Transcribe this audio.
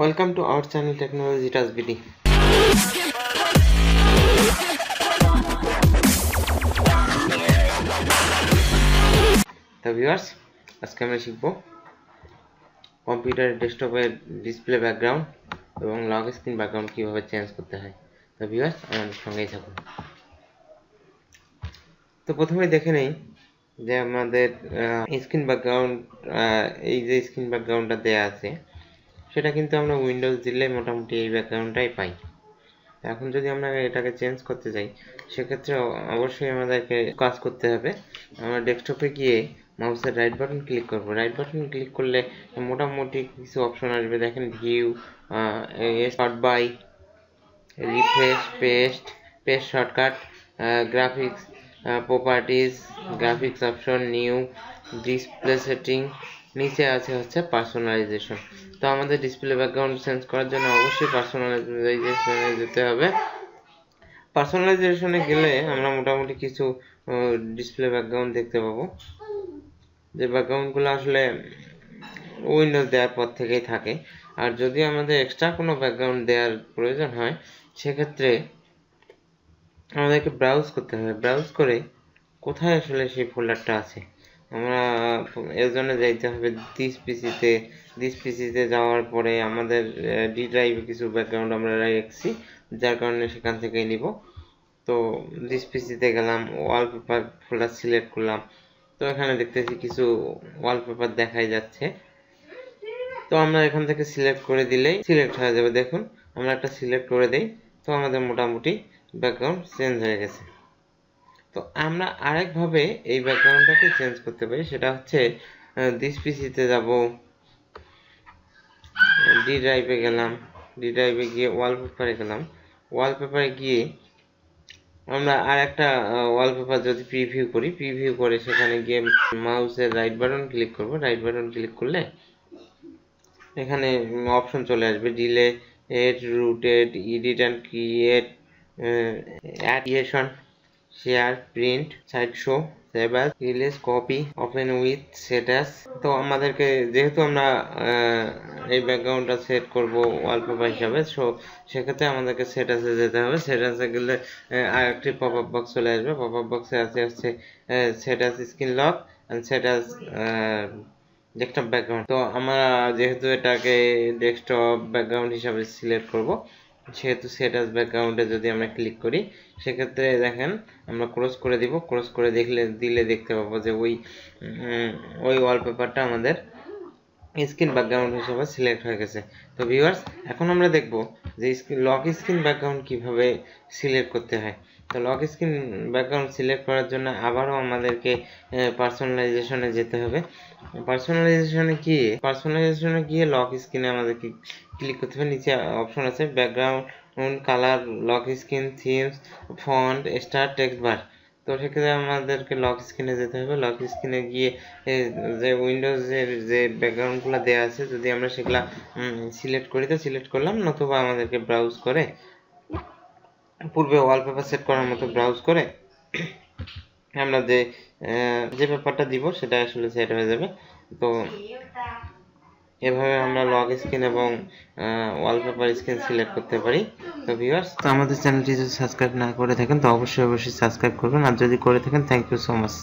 Welcome to our channel Technology Touch BD. তো viewers, আজকে আমরা শিখব কম্পিউটারের ডেস্কটপের ডিসপ্লে ব্যাকগ্রাউন্ড এবং লক স্ক্রিন ব্যাকগ্রাউন্ড কিভাবে চেঞ্জ করতে হয়। তো ভিউয়ার্স, আমাদের সঙ্গেই থাকুন। তো প্রথমে দেখে নেই যে আমাদের স্ক্রিন ব্যাকগ্রাউন্ড, এই যে স্ক্রিন ব্যাকগ্রাউন্ডটা দেয়া আছে সেটা কিন্তু আমরা উইন্ডোজ দিলে মোটামুটি এই ব্যাকগ্রাউন্ডটাই পাই। এখন যদি আমরা এটাকে চেঞ্জ করতে যাই সেক্ষেত্রে অবশ্যই আমাদেরকে কাজ করতে হবে। আমরা ডেস্কটপে গিয়ে মাউসের রাইট বাটন ক্লিক করব। রাইট বাটন ক্লিক করলে মোটামুটি কিছু অপশন আসবে, দেখেন view, sort by, refresh, paste shortcut, graphics, properties, graphics option, new, display setting, নিচে আছে হচ্ছে পার্সোনালাইজেশন। তো আমাদের ডিসপ্লে ব্যাকগ্রাউন্ড চেঞ্জ করার জন্য অবশ্যই পার্সোনালাইজেশনে যেতে হবে। পার্সোনালাইজেশনে গেলে আমরা মোটামুটি কিছু ডিসপ্লে ব্যাকগ্রাউন্ড দেখতে পাবো, যে ব্যাকগ্রাউন্ডগুলো আসলে উইন্ডোজ দেওয়ার পর থেকেই থাকে। আর যদি আমাদের এক্সট্রা কোনো ব্যাকগ্রাউন্ড দেওয়ার প্রয়োজন হয় সেক্ষেত্রে আমাদেরকে ব্রাউজ করতে হবে। ব্রাউজ করে কোথায় আসলে সেই ফোল্ডারটা আছে আমরা এর জন্য যাইতে হবে দিস পিসিতে যাওয়ার পরে আমাদের ডি ড্রাইভে কিছু ব্যাকগ্রাউন্ড আমরা রাখছি, যার কারণে সেখান থেকেই নিব। তো দিস পিসিতে গেলাম, ওয়ালপেপার ফোল্ডার সিলেক্ট করলাম। তো এখানে দেখতেছি কিছু ওয়ালপেপার দেখাই যাচ্ছে। তো আমরা এখান থেকে সিলেক্ট করে দিলেই সিলেক্ট হয়ে যাবে। দেখুন, আমরা একটা সিলেক্ট করে দেই, তো আমাদের মোটামুটি ব্যাকগ্রাউন্ড চেঞ্জ হয়ে গেছে। তো আমরা আরেকভাবে এই ব্যাকগ্রাউন্ডটাকে চেঞ্জ করতে পারি, সেটা হচ্ছে দিস পিসিতে যাব, ডি ড্রাইভে গেলাম, ডি ড্রাইভে গিয়ে ওয়ালপেপারে গেলাম। ওয়ালপেপারে গিয়ে আমরা আর একটা ওয়ালপেপার যদি প্রিভিউ করি, প্রিভিউ করে সেখানে গিয়ে মাউসের রাইট বাটন ক্লিক করব। রাইট বাটন ক্লিক করলে এখানে অপশন চলে আসবে, delete, rotate, edit and create, addition, share, print, side show, save as, release, copy, open with, set as. তো আমাদেরকে যেহেতু আমরা এই ব্যাকগ্রাউন্ডটা সেট করব ওয়ালপেপার হিসাবে, সেক্ষেত্রে আমাদেরকে সেট অ্যাজে যেতে হবে। সেট অ্যাজে গেলে আরেকটি পপ আপ বক্স চলে আসবে। পপ আপ বক্সে হচ্ছে set as screen lock and set as desktop background. তো আমরা যেহেতু এটাকে ডেস্কটপ ব্যাকগ্রাউন্ড হিসাবে সিলেক্ট করব, সেহেতু সেট অ্যাজ ব্যাকগ্রাউন্ডে যদি আমরা ক্লিক করি সেক্ষেত্রে দেখেন আমরা ক্রস করে দিব। ক্রস করে দিলে দেখতে পাবো যে ওই ওয়ালপেপারটা আমাদের স্ক্রিন ব্যাকগ্রাউন্ড হিসেবে সিলেক্ট হয়ে গেছে। তো ভিউয়ার্স, এখন আমরা দেখব যে লক স্ক্রিন ব্যাকগ্রাউন্ড কিভাবে সিলেক্ট করতে হয়। তো লক স্ক্রিন ব্যাকগ্রাউন্ড সিলেক্ট করার জন্য আবারও আমাদেরকে পার্সোনালাইজেশনে যেতে হবে। পার্সোনালাইজেশনে গিয়ে লক স্ক্রিনে আমাদেরকে ক্লিক করতে হবে। নিচে অপশন আছে background, colour, lock screen, themes, font, start, taskbar. তো সেক্ষেত্রে আমাদেরকে লক স্ক্রিনে যেতে হবে। লক স্ক্রিনে গিয়ে যে উইন্ডোজের যে ব্যাকগ্রাউন্ডগুলো দেওয়া আছে যদি আমরা সেগুলা সিলেক্ট করি তো সিলেক্ট করলাম, নতুবা আমাদেরকে ব্রাউজ করে পূর্বে ওয়ালপেপার সেট করার মতো ব্রাউজ করে আমরা যে পেপারটা দিব সেটা আসলে সেট হয়ে যাবে। তো এভাবে আমরা লক স্ক্রিন এবং ওয়ালপেপার স্ক্রিন সিলেক্ট করতে পারি। তো ভিউয়ার্স, আমাদের চ্যানেলটি যদি সাবস্ক্রাইব না করে থাকেন তো অবশ্যই সাবস্ক্রাইব করবেন, আর যদি করে থাকেন থ্যাংক ইউ সো মাচ।